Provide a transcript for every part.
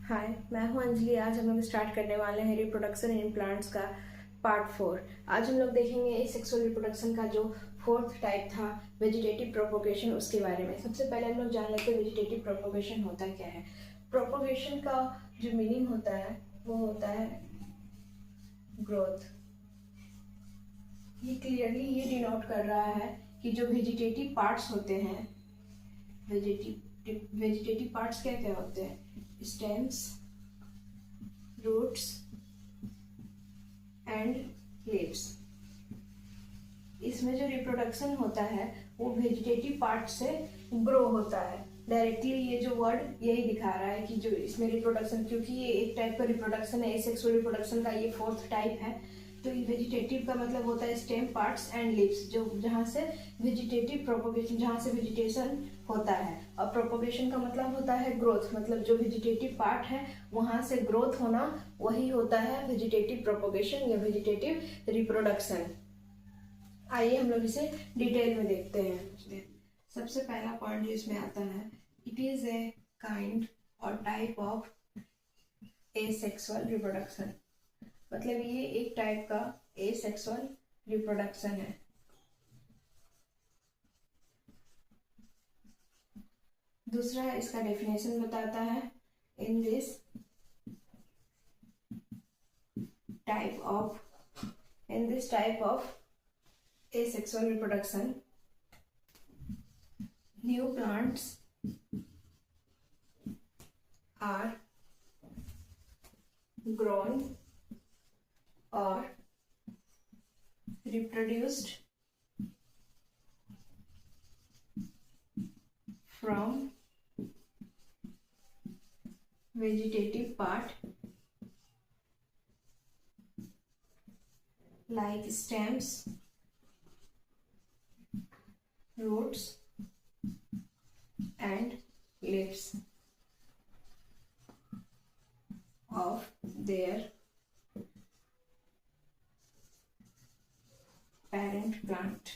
हाय, मैं हूं अंजलि। आज हम लोग स्टार्ट करने वाले हैं रिप्रोडक्शन इन प्लांट्स का पार्ट 4। आज हम लोग देखेंगे एसेक्सुअल रिप्रोडक्शन का जो फोर्थ टाइप था वेजिटेटिव प्रोपोगेशन, उसके बारे में। सबसे पहले हम लोग जान लेते हैं वेजिटेटिव प्रोपोगेशन होता क्या है। प्रोपोगेशन का जो मीनिंग होता है वो होता है ग्रोथ। ये क्लियरली ये डिनोट कर रहा है कि जो वेजिटेटिव पार्ट्स होते हैं, वेजिटेटिव पार्ट्स क्या क्या होते हैं? Stems, roots and leaves. इसमें जो रिप्रोडक्शन होता है वो वेजिटेटिव पार्ट से ग्रो होता है। डायरेक्टली ये जो वर्ड यही दिखा रहा है कि जो इसमें रिप्रोडक्शन, क्योंकि ये एक टाइप का रिप्रोडक्शन है, एसेक्सुअल रिप्रोडक्शन का ये फोर्थ टाइप है। तो ये वेजिटेटिव का मतलब होता है स्टेम पार्ट्स एंड लीव्स, जो जहाँ से वेजिटेटिव प्रोपोगेशन, जहाँ से वेजिटेशन होता है। और प्रोपोगेशन का मतलब होता है ग्रोथ, मतलब जो वेजिटेटिव पार्ट है वहां से ग्रोथ होना, वही होता है वेजिटेटिव प्रोपोगेशन या वेजिटेटिव रिप्रोडक्शन। आइए हम लोग इसे डिटेल में देखते हैं। सबसे पहला पॉइंट जो इसमें आता है, इट इज ए काइंड और टाइप ऑफ एसेक्सुअल रिप्रोडक्शन। मतलब ये एक टाइप का एसेक्सुअल रिप्रोडक्शन है। दूसरा इसका डेफिनेशन बताता है, in this type of asexual reproduction, new plants are grown or reproduced from vegetative part like stems, roots and leaves of their parent plant।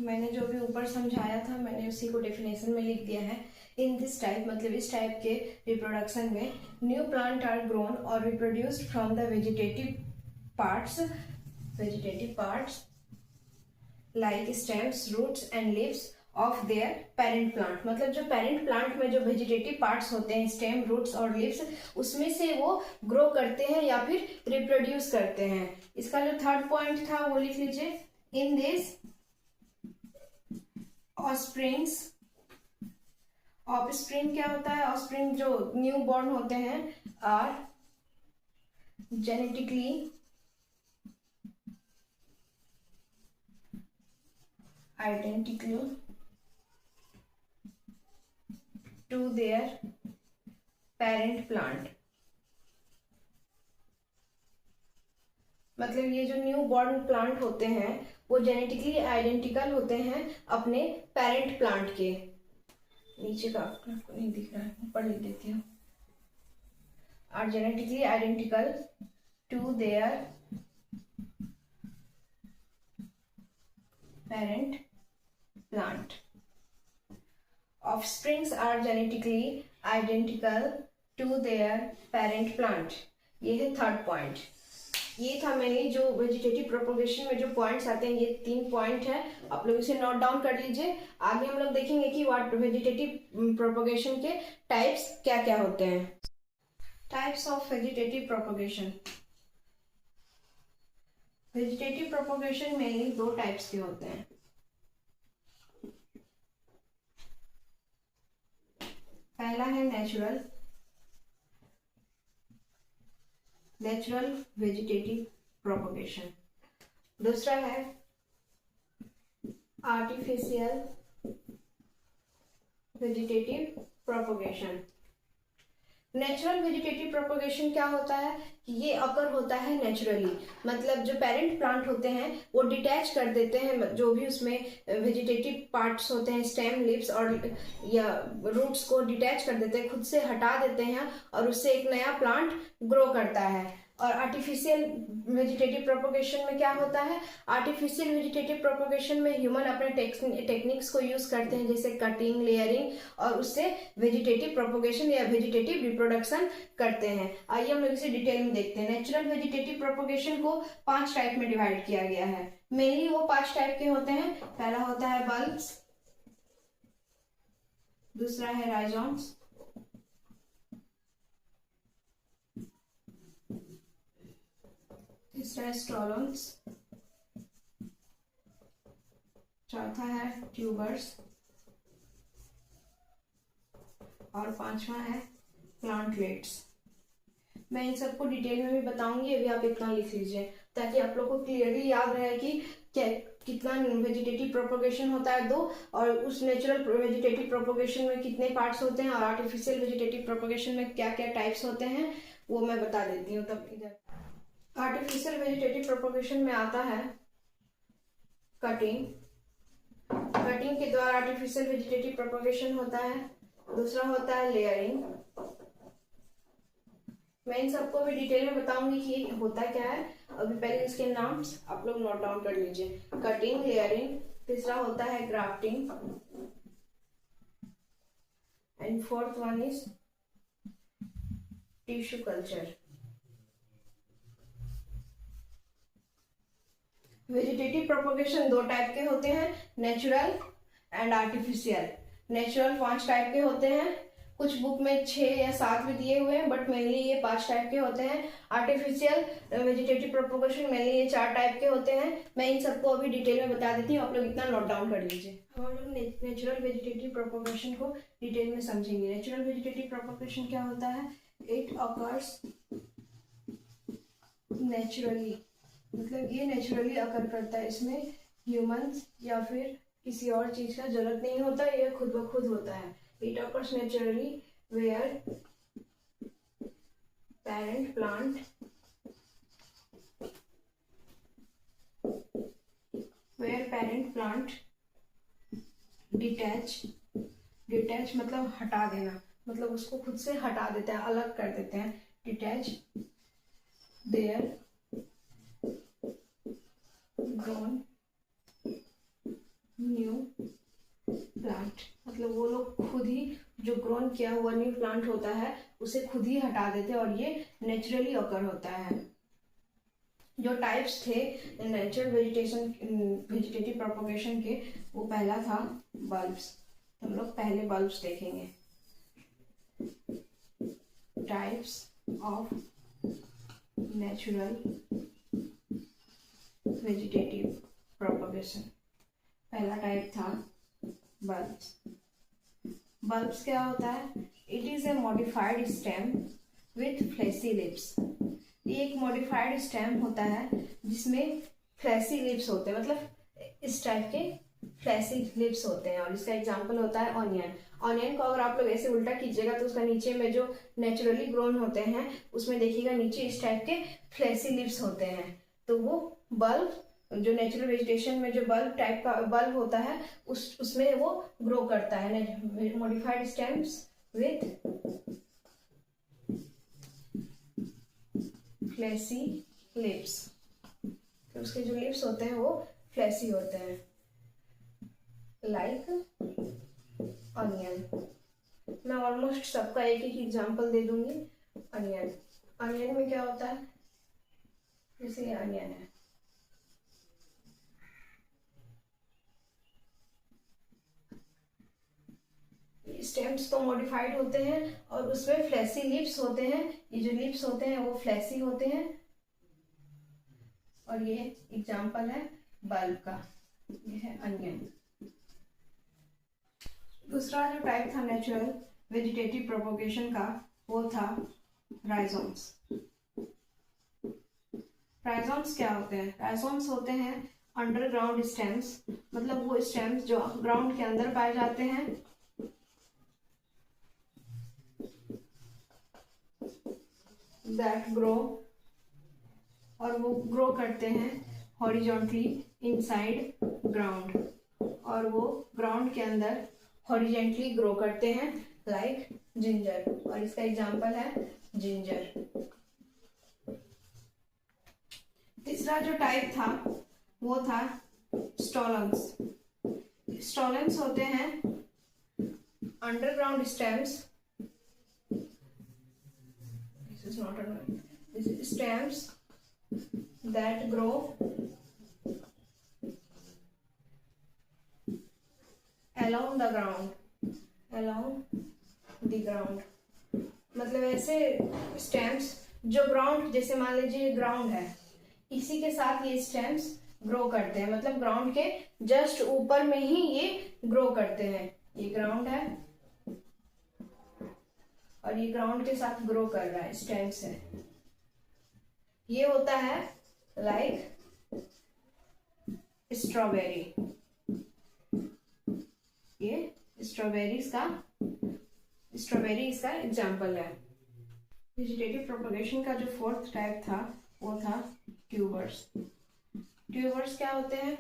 मैंने जो भी ऊपर समझाया था मैंने उसी को डेफिनेशन में लिख दिया है। इन दिस टाइप मतलब इस टाइप के रिप्रोडक्शन में न्यू प्लांट आर ग्रोन और reproduced from the vegetative parts like stems, roots and leaves of their parent plant. मतलब जो पेरेंट प्लांट में जो वेजिटेटिव पार्ट्स होते हैं, स्टेम, रूट्स और लीव्स, उसमें से वो ग्रो करते हैं या फिर रिप्रोड्यूस करते हैं। इसका जो थर्ड पॉइंट था वो लिख लीजिए, इन दिस ऑफस्प्रिंग क्या होता है? ऑफस्प्रिंग जो न्यू बॉर्न होते हैं are genetically identical to their parent plant। मतलब ये जो न्यू बॉर्न प्लांट होते हैं वो जेनेटिकली आइडेंटिकल होते हैं अपने पेरेंट प्लांट के। नीचे का आपको नहीं दिख रहा है, ऊपर लिख देती हूँ। Are genetically identical to their parent plant। Offsprings are genetically identical to their parent plant। ये है थर्ड पॉइंट। ये था मैंने जो वेजिटेटिव प्रोपोगेशन में जो पॉइंट्स आते हैं, ये 3 पॉइंट है, आप लोग इसे नोट डाउन कर लीजिए। आगे हम लोग देखेंगे कि व्हाट वेजिटेटिव प्रोपोगेशन के टाइप्स क्या क्या होते हैं। Types of vegetative propagation. Vegetative propagation में 2 टाइप्स के होते हैं। पहला है नेचुरल वेजिटेटिव प्रोपोगेशन। दूसरा है artificial vegetative propagation. Natural vegetative propagation क्या होता है कि ये अकर होता है नेचुरली। मतलब जो पेरेंट प्लांट होते हैं वो डिटैच कर देते हैं, जो भी उसमें वेजिटेटिव पार्ट्स होते हैं, स्टेम, लीव्स और या रूट्स को डिटैच कर देते हैं, खुद से हटा देते हैं और उससे एक नया प्लांट ग्रो करता है। और आर्टिफिशियल वेजिटेटिव प्रोपोगेशन में क्या होता है? आर्टिफिशियल वेजिटेटिव प्रोपोगेशन में ह्यूमन अपने टेक्निक्स को यूज करते हैं, जैसे कटिंग, लेयरिंग, और उससे वेजिटेटिव प्रोपोगेशन या वेजिटेटिव रिप्रोडक्शन करते हैं। आइए हम लोग इसे डिटेल में देखते हैं। नेचुरल वेजिटेटिव प्रोपोगेशन को 5 टाइप में डिवाइड किया गया है। मेनली वो 5 टाइप के होते हैं। पहला होता है बल्ब्स, दूसरा है राइजोम्स, तीसरा है स्टोलोन्स, चौथा है ट्यूबर्स, और 5वां है प्लांटलेट्स। मैं इन सबको डिटेल में भी बताऊंगी, अभी आप इतना लिख लीजिए ताकि आप लोग को क्लियरली याद रहे कि क्या कितना वेजिटेटिव प्रोपोगेशन होता है 2, और उस नेचुरल वेजिटेटिव प्रोपोगेशन में कितने पार्ट्स होते हैं, और आर्टिफिशियल वेजिटेटिव प्रोपोगेशन में क्या क्या टाइप्स होते हैं वो मैं बता देती हूँ। तब इधर आर्टिफिशियल वेजिटेटिव प्रोपोगेशन में आता है कटिंग। कटिंग के द्वारा आर्टिफिशियल वेजिटेटिव प्रोपोगेशन होता है। दूसरा होता है लेयरिंग। मैं इन सबको भी डिटेल में बताऊंगी कि होता क्या है। अभी पहले इसके नाम आप लोग नोट डाउन कर लीजिए। कटिंग, लेयरिंग, तीसरा होता है grafting, and fourth one is tissue culture. Vegetative propagation 2 type के होते हैं, natural and artificial. Natural 5 type के होते हैं, कुछ बुक में 6 या 7 भी दिए हुए हैं, बट मेनली ये 5 टाइप के होते हैं। आर्टिफिशियल वेजिटेटिव प्रोपोगेशन मेनली ये 4 टाइप के होते हैं। मैं इन सबको अभी डिटेल में बता देती हूँ, आप लोग इतना नोट डाउन कर लीजिए। हम लोग नेचुरल वेजिटेटिव प्रोपोगेशन को डिटेल में समझेंगे। नेचुरल वेजिटेटिव प्रोपोगेशन क्या होता है? इट अकर्स नेचुरली, मतलब ये नेचुरली अकर करता है। इसमें ह्यूमंस या फिर किसी और चीज का जरूरत नहीं होता, ये खुद ब खुद होता है। It occurs naturally where parent plant detach मतलब हटा देना, मतलब उसको खुद से हटा देते हैं, अलग कर देते हैं। Detach there grown new plant, मतलब वो लोग खुद ही जो ग्रोन किया हुआ न्यू प्लांट होता है उसे खुद ही हटा देते हैं, और ये नेचुरली ऑकर होता है। जो टाइप्स थे नेचुरल वेजिटेटिव प्रोपोगेशन के, वो पहला था बल्ब्स। हम लोग पहले बल्ब्स देखेंगे। Types of natural vegetative propagation. पहला टाइप था बल्ब्स। बल्ब्स क्या होता है? It is a modified stem with fleshy lips. ये एक मॉडिफाइड स्टेम होता है जिसमें फ्लैसी लिप्स होते हैं, मतलब इस टाइप के फ्लैसी लिप्स होते हैं। और इसका एग्जांपल होता है ऑनियन। ऑनियन को अगर आप लोग ऐसे उल्टा कीजिएगा तो उसका नीचे में जो नेचुरली ग्रोन होते हैं उसमें देखिएगा नीचे इस टाइप के फ्लैसी लिप्स होते हैं। तो वो बल्ब जो नेचुरल वेजिटेशन में जो बल्ब टाइप का बल्ब होता है उसमें वो ग्रो करता है। Modified stems with fleshy lips, तो उसके जो लिप्स होते हैं वो फ्लैसी होते हैं, लाइक अनियन। मैं ऑलमोस्ट सबका एक एक एग्जांपल दे दूंगी। अनियन, अनियन में क्या होता है? जैसे ये अनियन है, स्टेम्स तो मॉडिफाइड होते हैं और उसमें फ्लैसी लिप्स होते हैं। ये जो लिप्स होते हैं वो फ्लैसी होते हैं, और ये एग्जांपल है बल्ब का, ये है अनियन। दूसरा जो टाइप था नेचुरल वेजिटेटिव प्रोपोगेशन का वो था राइजोम्स। राइजोम्स क्या होते हैं? राइजोम्स होते हैं अंडरग्राउंड स्टेम्स, मतलब वो स्टेम्स जो ग्राउंड के अंदर पाए जाते हैं। दैट ग्रो, और वो ग्रो करते हैं हॉरिजॉन्टली इनसाइड ग्राउंड, और वो ग्राउंड के अंदर हॉरिजॉन्टली ग्रो करते हैं, लाइक जिंजर। और इसका एग्जांपल है जिंजर। तीसरा जो टाइप था वो था स्टॉलन्स। स्टॉलन्स होते हैं underground stems, this is not under, this is stems that grow along the ground, along the ground, मतलब ऐसे स्टेम्स जो ग्राउंड, जैसे मान लीजिए ग्राउंड है, इसी के साथ ये स्टेम्स ग्रो करते हैं, मतलब ग्राउंड के जस्ट ऊपर में ही ये ग्रो करते हैं। ये ग्राउंड है और ये ग्राउंड के साथ ग्रो कर रहा है, स्टेम्स है। ये होता है लाइक स्ट्रॉबेरी, ये स्ट्रॉबेरी इसका एग्जाम्पल है। वेजिटेटिव प्रोपगेशन का जो फोर्थ टाइप था वो था ट्यूबर्स। ट्यूबर्स क्या होते हैं?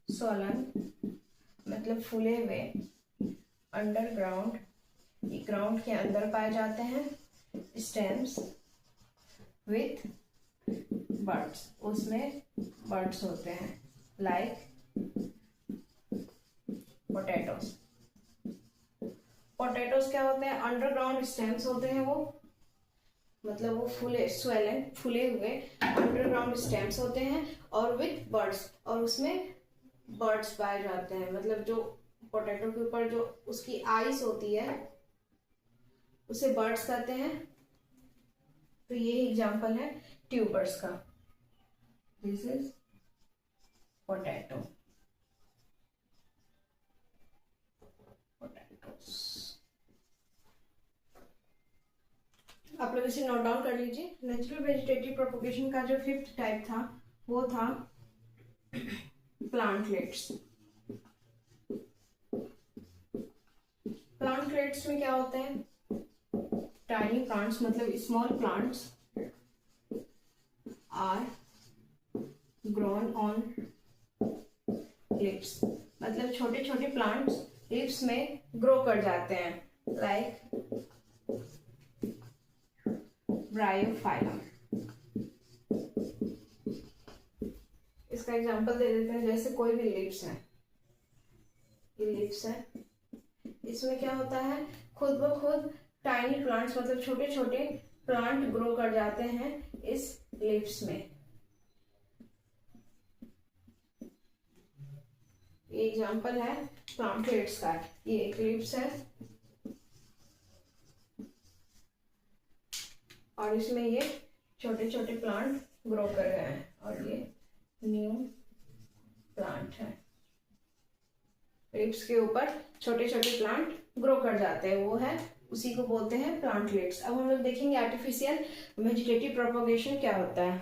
सोलन मतलब फूले हुए, अंडरग्राउंड, ये ग्राउंड के अंदर पाए जाते हैं, स्टेम्स विथ बर्ड्स, उसमें बर्ड्स होते हैं, लाइक पोटैटोस। पोटैटोस क्या होते हैं? अंडरग्राउंड स्टेम्स होते हैं वो, मतलब वो फूले हुए अंडरग्राउंड स्टेम्स होते हैं और विथ बर्ड्स, और उसमें बर्ड्स पाए जाते हैं, मतलब जो पोटैटो के ऊपर जो उसकी आइस होती है उसे बर्ड्स कहते हैं। तो ये एग्जांपल है ट्यूबर्स का। दिस इज पोटैटो, आप लोग इसे नोट डाउन कर लीजिए। नेचुरल वेजिटेटिव प्रोपगेशन का जो फिफ्थ टाइप था वो था प्लांटलेट्स। प्लांटलेट्स में क्या होते हैं? टाइनी प्लांट्स, मतलब small plants are grown on lips, मतलब छोटे छोटे प्लांट्स लिप्स में ग्रो कर जाते हैं, लाइक ब्रायोफाइलम। इसका एग्जांपल दे देते हैं, जैसे कोई भी लिप्स है, ये लिप्स है, इसमें क्या होता है? खुद ब खुद टाइनी प्लांट्स, मतलब छोटे छोटे प्लांट ग्रो कर जाते हैं इस लिप्स में। ये एग्जांपल है प्लांटलेट्स का। ये एक लिप्स है और इसमें ये छोटे छोटे प्लांट ग्रो कर रहे हैं और ये न्यू प्लांट है। लिप्स के ऊपर छोटे छोटे प्लांट ग्रो कर जाते हैं, वो है, उसी को बोलते हैं प्लांटलेट्स। अब हम लोग देखेंगे आर्टिफिशियल वेजिटेटिव प्रोपगेशन क्या होता है।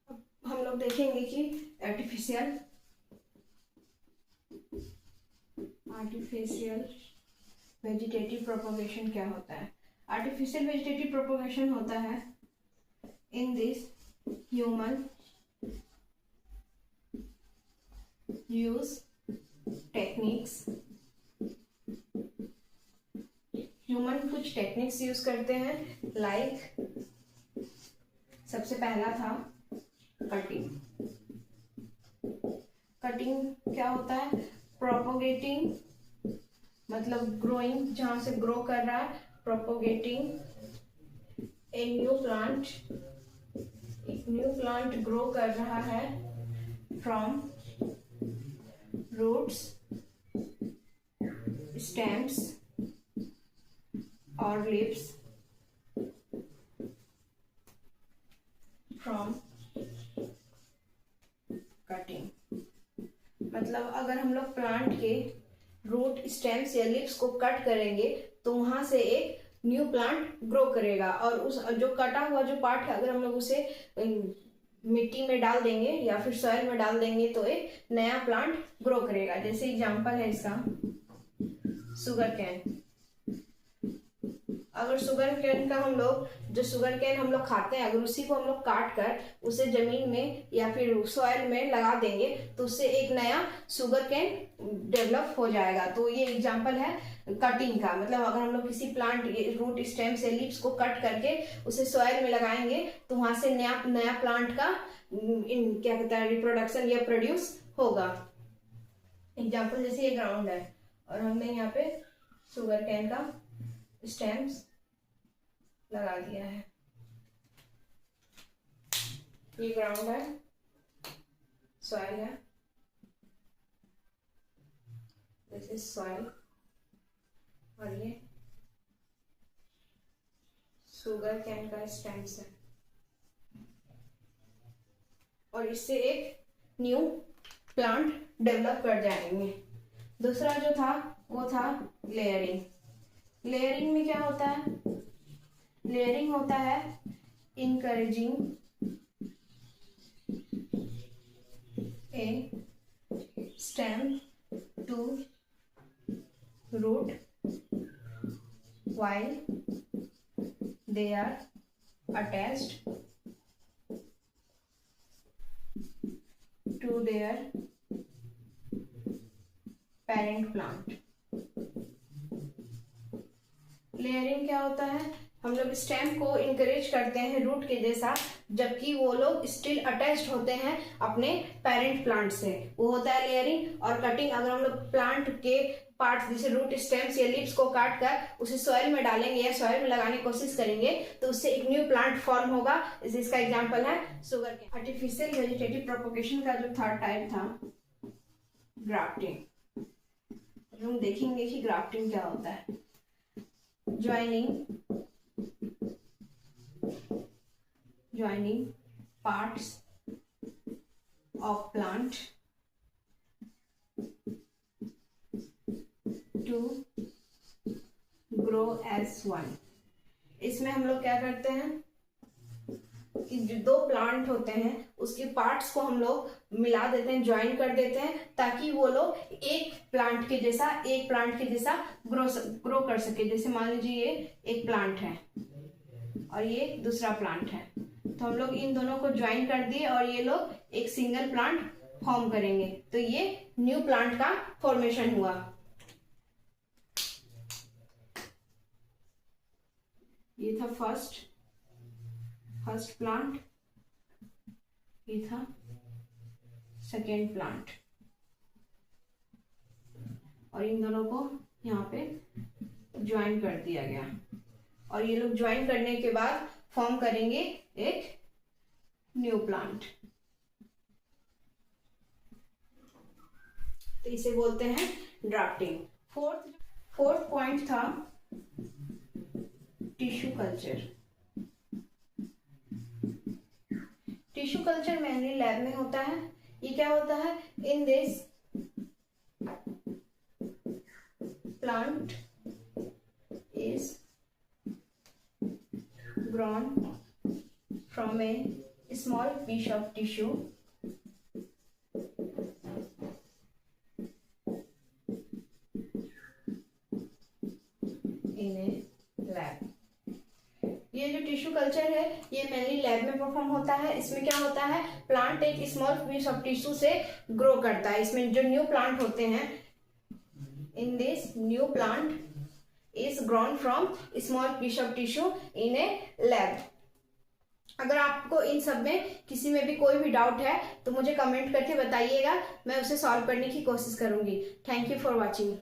अब हम लोग देखेंगे कि आर्टिफिशियल वेजिटेटिव प्रोपगेशन क्या होता है। आर्टिफिशियल वेजिटेटिव प्रोपगेशन होता है in this human use techniques. Human कुछ टेक्निक्स यूज करते हैं, लाइक सबसे पहला था कटिंग। कटिंग क्या होता है? प्रोपोगेटिंग, मतलब ग्रोइंग, जहां से ग्रो कर रहा है, प्रोपोगेटिंग ए न्यू प्लांट, एक न्यू प्लांट ग्रो कर रहा है फ्रॉम रूट्स, स्टेम्स और लीव्स फ्रॉम कटिंग। मतलब अगर हम लोग प्लांट के रूट, स्टेम्स या लीव्स को कट करेंगे तो वहां से एक न्यू प्लांट ग्रो करेगा, और उस जो कटा हुआ जो पार्ट है अगर हम लोग उसे मिट्टी में डाल देंगे या फिर सॉइल में डाल देंगे तो एक नया प्लांट ग्रो करेगा। जैसे एग्जांपल है इसका शुगर कैन। अगर शुगर कैन का हम लोग, जो शुगर कैन हम लोग खाते हैं, अगर उसी को हम लोग काट कर उसे जमीन में या फिर सॉइल में लगा देंगे तो उससे एक नया शुगर कैन डेवलप हो जाएगा। तो ये एग्जांपल है कटिंग का, मतलब अगर हम लोग किसी प्लांट रूट स्टेम से लीव्स को कट करके उसे सॉइल में लगाएंगे तो वहां से नया नया प्लांट का क्या कहता है रिप्रोडक्शन या प्रोड्यूस होगा। एग्जांपल जैसे ये ग्राउंड है और हमने यहाँ पे शुगर कैन का स्टेम्स लगा दिया है। ये ग्राउंड है, सॉइल है, दिस इज सॉइल, और ये शुगर कैन का स्टेम्स है, और इससे एक न्यू प्लांट डेवलप कर जाएंगे। दूसरा जो था वो था लेयरिंग। लेयरिंग में क्या होता है? लेयरिंग होता है encouraging a stem to root while they are attached to their parent plant। Layering क्या होता है? हम लोग स्टेम को इनकरेज करते हैं रूट के जैसा, जबकि वो लोग स्टिल अटैच्ड होते हैं अपने पेरेंट प्लांट से, वो होता है लेयरिंग। और कटिंग, अगर हम लोग प्लांट के पार्ट्स जैसे रूट स्टेम्स या लीव्स को काट कर उसे सॉइल में डालेंगे या सॉइल में लगाने की कोशिश करेंगे तो उससे एक न्यू प्लांट फॉर्म होगा। इसका एग्जांपल है sugarcane. Artificial vegetative propagation का जो थर्ड टाइप था ग्राफ्टिंग। हम देखेंगे कि ग्राफ्टिंग क्या होता है। joining parts of plant to grow as one। इसमें हम लोग क्या करते हैं कि जो दो प्लांट होते हैं उसके पार्ट्स को हम लोग मिला देते हैं, ज्वाइन कर देते हैं, ताकि वो लोग एक प्लांट के जैसा ग्रो कर सके। जैसे मान लीजिए ये एक प्लांट है और ये दूसरा प्लांट है, तो हम लोग इन दोनों को ज्वाइन कर दिए और ये लोग एक सिंगल प्लांट फॉर्म करेंगे, तो ये न्यू प्लांट का फॉर्मेशन हुआ। ये था फर्स्ट प्लांट, ये था सेकेंड प्लांट, और इन दोनों को यहाँ पे ज्वाइन कर दिया गया, और ये लोग ज्वाइन करने के बाद फॉर्म करेंगे एक न्यू प्लांट। तो इसे बोलते हैं ड्राफ्टिंग। फोर्थ पॉइंट था tissue culture. Tissue culture mainly lab में होता है। ये क्या होता है? In this plant is grown from a small piece of tissue in a lab। ये जो टिश्यू कल्चर है ये मेनली लैब में परफॉर्म होता है। इसमें क्या होता है? प्लांट एक स्मॉल पीस ऑफ टिश्यू से ग्रो करता है। इसमें जो न्यू प्लांट होते हैं, in this new plant is grown from small piece of tissue in a lab। अगर आपको इन सब में किसी में भी कोई भी डाउट है तो मुझे कमेंट करके बताइएगा, मैं उसे सॉल्व करने की कोशिश करूंगी। Thank you for watching.